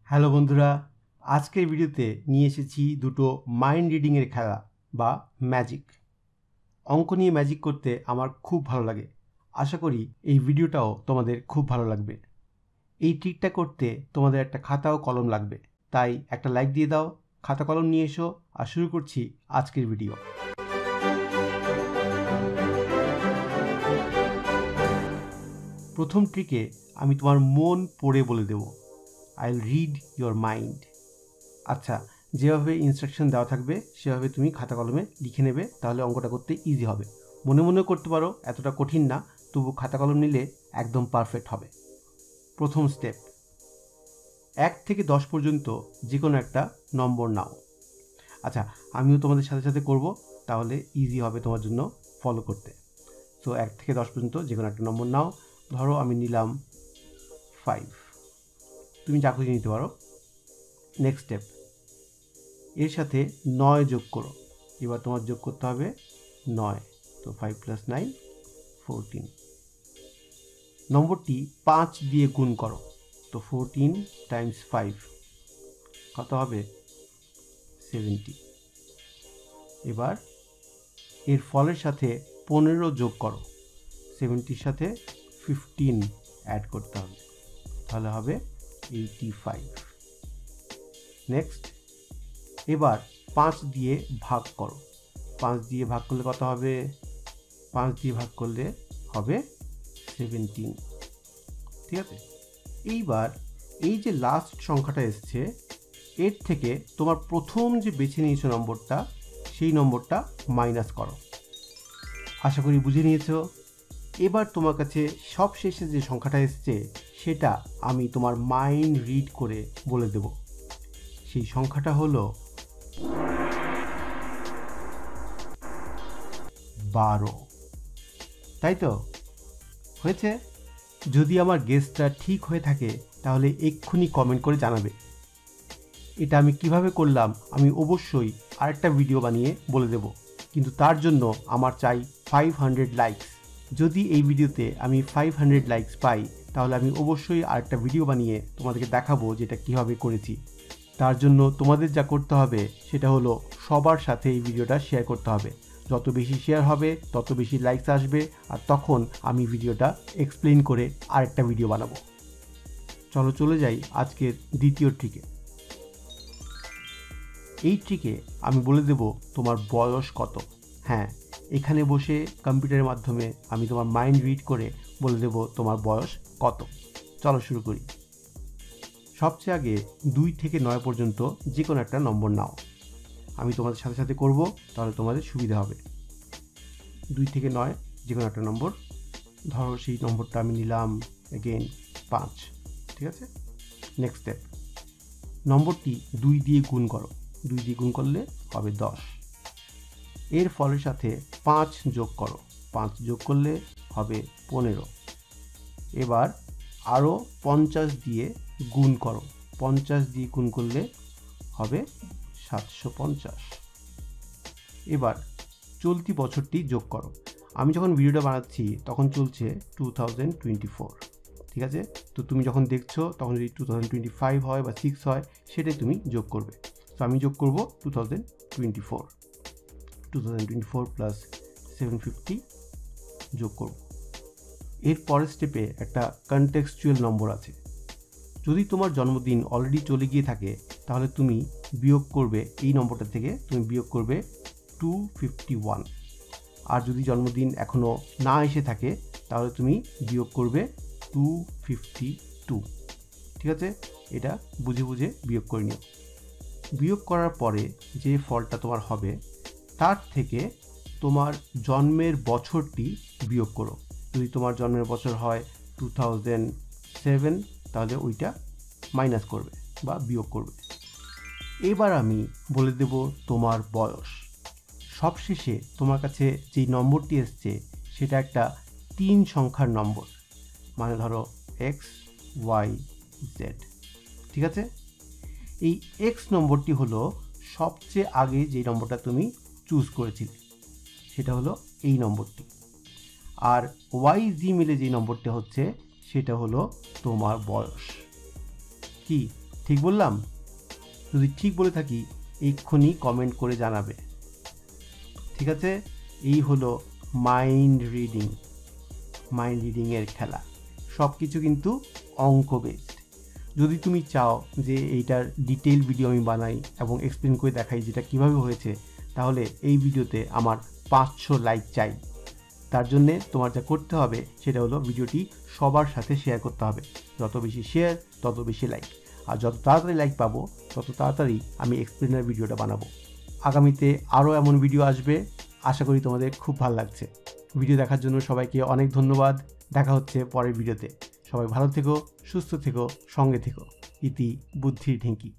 Hello বন্ধুরা, আজকের ভিডিওতে নিয়ে এসেছি দুটো মাইন্ড রিডিংয়ের খেলা বা ম্যাজিক। অঙ্ক নিয়ে ম্যাজিক করতে আমার খুব ভালো লাগে। আশা করি এই ভিডিওটাও তোমাদের খুব ভালো লাগবে। এই ট্রিকটা করতে তোমাদের একটা খাতা ও কলম লাগবে, তাই একটা লাইক দিয়ে দাও, খাতা কলম নিয়ে এসো আর শুরু করছি আজকের ভিডিও। প্রথম ট্রিকে আমি তোমার মন পড়ে বলে দেব। I will read your mind. আচ্ছা, যেভাবে ইনস্ট্রাকশন দেওয়া থাকবে সেভাবে তুমি খাতা কলমে লিখে নেবে, তাহলে অঙ্কটা করতে ইজি হবে। মনে মনে করতে পারো, এতটা কঠিন না, তবু খাতা কলম নিলে একদম পারফেক্ট হবে। প্রথম স্টেপ, 1 থেকে 10 পর্যন্ত যে কোনো একটা নম্বর নাও। আচ্ছা, আমিও তোমাদের সাথে সাথে করব, তাহলে ইজি হবে তোমার জন্য ফলো করতে। সো 1 থেকে 10 পর্যন্ত যে কোনো একটা নম্বর নাও। ধরো আমি নিলাম 5, তুমি যা খুশি নিতে পারো। নেক্সট স্টেপ, এর সাথে 9 যোগ করো। এবার তোমার যোগ করতে হবে 9, তো 5 + 9 14। নম্বরটি 5 দিয়ে গুণ করো, তো 14 × 5 কত হবে? 70। এবার এর ফলের সাথে 15 যোগ করো, 70-র সাথে 15 অ্যাড করতে হবে, তাহলে হবে 85। নেক্সট, এবার 5 দিয়ে ভাগ করো। 5 দিয়ে ভাগ করলে কত হবে? 5 দিয়ে ভাগ করলে হবে 17। ঠিক আছে, এইবার এই যে লাস্ট সংখ্যাটা এসছে, এর থেকে তোমার প্রথম যে বেছে নিয়েছো নম্বরটা, সেই নম্বরটা মাইনাস করো। আশা করি বুঝে নিয়েছো। এবার তোমার কাছে সব শেষে যে সংখ্যাটা এসছে সেটা আমি তোমার মাইন্ড রিড করে বলে দেব। সেই সংখ্যাটা হলো 12। তাই তো? হয়েছে? যদি আমার গেসটা ঠিক হয়ে থাকে তাহলে এক্ষুনি কমেন্ট করে জানাবে। এটা আমি কিভাবে করলাম আমি অবশ্যই আরেকটা ভিডিও বানিয়ে বলে দেব, কিন্তু তার জন্য আমার চাই 500 লাইকস। যদি এই ভিডিওতে আমি 500 লাইকস পাই তাহলে আমি অবশ্যই আরেকটা ভিডিও বানিয়ে তোমাদেরকে দেখাবো যেটা কিভাবে করেছি। তার জন্য তোমাদের যা করতে হবে সেটা হলো সবার সাথে এই ভিডিওটা শেয়ার করতে হবে। যত বেশি শেয়ার হবে তত বেশি লাইকস আসবে, আর তখন আমি ভিডিওটা এক্সপ্লেইন করে আরেকটা ভিডিও বানাবো। চলো চলে যাই আজকের দ্বিতীয় ট্রিকে। এই ট্রিকে আমি বলে দেব তোমার বয়স কত। হ্যাঁ, এখানে বসে কম্পিউটারের মাধ্যমে আমি তোমার মাইন্ড রিড করে বলে দেব তোমার বয়স কত। চলো শুরু করি। সবচেয়ে আগে 2 থেকে 9 পর্যন্ত যে কোনো একটা নম্বর নাও। আমি তোমাদের সাথে সাথে করব, তাহলে তোমাদের সুবিধা হবে। 2 থেকে 9 যে কোনো একটা নম্বর। ধরো সেই নম্বরটা আমি নিলাম এগেইন 5। ঠিক আছে, নেক্সট স্টেপ, নম্বরটি 2 দিয়ে গুণ করো। 2 দিয়ে গুণ করলে হবে 10। এর ফলের সাথে 5 যোগ করো। 5 যোগ করলে হবে 15। এবার আরও 50 দিয়ে গুণ করো। 50 দিয়ে গুণ করলে হবে 750। এবার চলতি বছরটি যোগ করো। আমি যখন ভিডিওটা বানাচ্ছি তখন চলছে 2024। ঠিক আছে, তো তুমি যখন দেখছো তখন যদি 2025 হয় বা 6 হয় সেটাই তুমি যোগ করবে। তো আমি যোগ করব 2024 + 750 যোগ করব। এর পরের স্টেপে একটা কনটেক্সচুয়াল নম্বর আছে। যদি তোমার জন্মদিন অলরেডি চলে গিয়ে থাকে তাহলে তুমি বিয়োগ করবে, এই নম্বরটা থেকে তুমি বিয়োগ করবে 251। আর যদি জন্মদিন এখনও না এসে থাকে তাহলে তুমি বিয়োগ করবে 252। ঠিক আছে, এটা বুঝে বুঝে বিয়োগ করে নিও। বিয়োগ করার পরে যে ফলটা তোমার হবে তার থেকে তোমার জন্মের বছরটি বিয়োগ করো। যদি তোমার জন্মের বছর হয় 2007 তাহলে ওইটা মাইনাস করবে বা বিয়োগ করবে। এবার আমি বলে দেব তোমার বয়স। সবশেষে তোমার কাছে যেই নম্বরটি এসছে সেটা একটা 3 সংখ্যার নম্বর, মানে ধরো x y z। ঠিক আছে, এই x নম্বরটি হলো সবচেয়ে আগে যেই নম্বরটা তুমি চুজ করেছিলে, সেটা হলো এই নম্বরটি। আর y z মিলে যে নম্বরটা হচ্ছে সেটা হলো তোমার বয়স। কি ঠিক বললাম? যদি ঠিক বলে থাকি এক্ষুনি কমেন্ট করে জানাবে। ঠিক আছে, এই হলো মাইন্ড রিডিংয়ের খেলা। সব কিছু কিন্তু অঙ্ক বেসড। যদি তুমি চাও যে এইটার ডিটেইল ভিডিও আমি বানাই এবং এক্সপ্লেন করে দেখাই যেটা কিভাবে হয়েছে, তাহলে এই ভিডিওতে আমার 500 লাইক চাই। তার জন্যে তোমার যা করতে হবে সেটা হলো ভিডিওটি সবার সাথে শেয়ার করতে হবে। যত বেশি শেয়ার তত বেশি লাইক, আর যত তাড়াতাড়ি লাইক পাবো তত তাড়াতাড়ি আমি এক্সপ্লেনার ভিডিওটা বানাবো। আগামীতে আরও এমন ভিডিও আসবে, আশা করি তোমাদের খুব ভালো লাগছে। ভিডিও দেখার জন্য সবাইকে অনেক ধন্যবাদ। দেখা হচ্ছে পরের ভিডিওতে। সবাই ভালো থেকো, সুস্থ থেকো, সঙ্গে থেকো। ইতি বুদ্ধির ঢেঁকি।